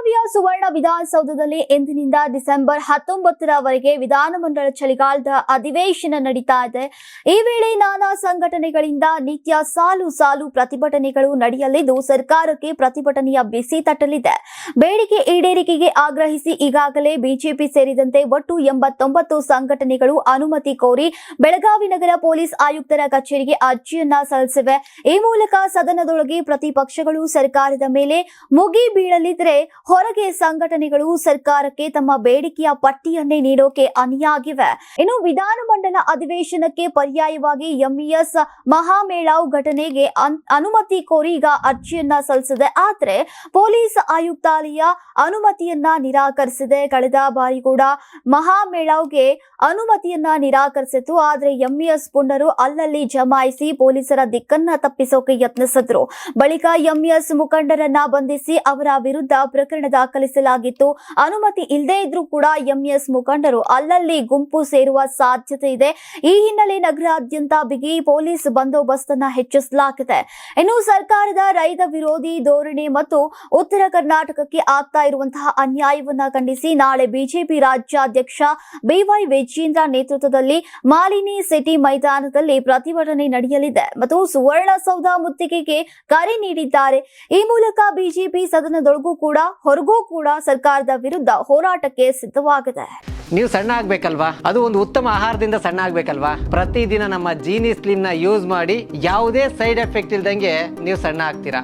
ಬೆಳಗಾವಿಯ ಸುವರ್ಣ ವಿಧಾನಸೌಧದಲ್ಲಿ ಇಂದಿನಿಂದ ಡಿಸೆಂಬರ್ 19ರವರೆಗೆ ವಿಧಾನಮಂಡಲ ಚಳಿಗಾಲದ ಅಧಿವೇಶನ ನಡೀತಾ ಇದೆ. ಈ ವೇಳೆ ನಾನಾ ಸಂಘಟನೆಗಳಿಂದ ನಿತ್ಯ ಸಾಲು ಪ್ರತಿಭಟನೆಗಳು ನಡೆಯಲಿದ್ದು ಸರ್ಕಾರಕ್ಕೆ ಪ್ರತಿಭಟನೆಯ ಬಿಸಿ ತಟ್ಟಲಿದೆ. ಬೇಡಿಕೆ ಈಡೇರಿಕೆಗೆ ಆಗ್ರಹಿಸಿ ಈಗಾಗಲೇ ಬಿಜೆಪಿ ಸೇರಿದಂತೆ ಒಟ್ಟು 89 ಸಂಘಟನೆಗಳು ಅನುಮತಿ ಕೋರಿ ಬೆಳಗಾವಿ ನಗರ ಪೊಲೀಸ್ ಆಯುಕ್ತರ ಕಚೇರಿಗೆ ಅರ್ಜಿಯನ್ನ ಸಲ್ಲಿಸಿವೆ. ಈ ಮೂಲಕ ಸದನದೊಳಗೆ ಪ್ರತಿಪಕ್ಷಗಳು ಸರ್ಕಾರದ ಮೇಲೆ ಮುಗಿ ಬೀಳಲಿದ್ರೆ ಹೊರಗೆ ಸಂಘಟನೆಗಳು ಸರ್ಕಾರಕ್ಕೆ ತಮ್ಮ ಬೇಡಿಕೆಯ ಪಟ್ಟಿಯನ್ನೇ ನೀಡೋಕೆ ಅಣಿಯಾಗಿವೆ. ಇನ್ನು ವಿಧಾನಮಂಡಲ ಅಧಿವೇಶನಕ್ಕೆ ಪರ್ಯಾಯವಾಗಿ ಎಂಇಎಸ್ ಮಹಾಮೇಳಾವ್ ಘಟನೆಗೆ ಅನುಮತಿ ಕೋರಿ ಈಗ ಅರ್ಜಿಯನ್ನ ಸಲ್ಲಿಸಿದೆ. ಆದರೆ ಪೊಲೀಸ್ ಆಯುಕ್ತಾಲಯ ಅನುಮತಿಯನ್ನ ನಿರಾಕರಿಸಿದೆ. ಕಳೆದ ಬಾರಿ ಕೂಡ ಮಹಾಮೇಳಾವ್ಗೆ ಅನುಮತಿಯನ್ನ ನಿರಾಕರಿಸಿತು. ಆದರೆ ಎಂಇಎಸ್ ಪುಂಡರು ಅಲ್ಲಲ್ಲಿ ಜಮಾಯಿಸಿ ಪೊಲೀಸರ ದಿಕ್ಕನ್ನ ತಪ್ಪಿಸೋಕೆ ಯತ್ನಿಸಿದ್ರು. ಬಳಿಕ ಎಂಇಎಸ್ ಮುಖಂಡರನ್ನ ಬಂಧಿಸಿ ಅವರ ವಿರುದ್ಧ ಪ್ರಕರಣ ದಾಖಲಿಸಲಾಗಿತ್ತು. ಅನುಮತಿ ಇಲ್ಲದೇ ಇದ್ರೂ ಕೂಡ ಎಂಇಎಸ್ ಮುಖಂಡರು ಅಲ್ಲಲ್ಲಿ ಗುಂಪು ಸೇರುವ ಸಾಧ್ಯತೆ ಇದೆ. ಈ ಹಿನ್ನೆಲೆ ನಗರಾದ್ಯಂತ ಬಿಗಿ ಪೊಲೀಸ್ ಬಂದೋಬಸ್ತ್ ಅನ್ನ ಹೆಚ್ಚಿಸಲಾಗಿದೆ. ಇನ್ನು ಸರ್ಕಾರದ ರೈತ ವಿರೋಧಿ ಧೋರಣೆ ಮತ್ತು ಉತ್ತರ ಕರ್ನಾಟಕಕ್ಕೆ ಆಗ್ತಾ ಇರುವಂತಹ ಅನ್ಯಾಯವನ್ನ ಖಂಡಿಸಿ ನಾಳೆ ಬಿಜೆಪಿ ರಾಜ್ಯಾಧ್ಯಕ್ಷ ಬಿವೈ ವಿಜೇಂದ್ರ ನೇತೃತ್ವದಲ್ಲಿ ಮಾಲಿನಿ ಸಿಟಿ ಮೈದಾನದಲ್ಲಿ ಪ್ರತಿಭಟನೆ ನಡೆಯಲಿದೆ ಮತ್ತು ಸುವರ್ಣಸೌಧ ಮುತ್ತಿಗೆಗೆ ಕರೆ ನೀಡಿದ್ದಾರೆ. ಈ ಮೂಲಕ ಬಿಜೆಪಿ ಸದನದೊಳಗೂ ಕೂಡ ಹೊರಗೂ ಕೂಡ ಸರ್ಕಾರದ ವಿರುದ್ಧ ಹೋರಾಟಕ್ಕೆ ಸಿದ್ಧವಾಗಿದೆ. ನೀವು ಸಣ್ಣ ಆಗ್ಬೇಕಲ್ವಾ? ಅದು ಒಂದು ಉತ್ತಮ ಆಹಾರದಿಂದ ಸಣ್ಣ ಆಗ್ಬೇಕಲ್ವಾ? ಪ್ರತಿದಿನ ನಮ್ಮ ಜೀನಿ ಸ್ಲಿಮ್ ನ ಯೂಸ್ ಮಾಡಿ ಯಾವುದೇ ಸೈಡ್ ಎಫೆಕ್ಟ್ ಇಲ್ದಂಗೆ ನೀವು ಸಣ್ಣ ಆಗ್ತೀರಾ.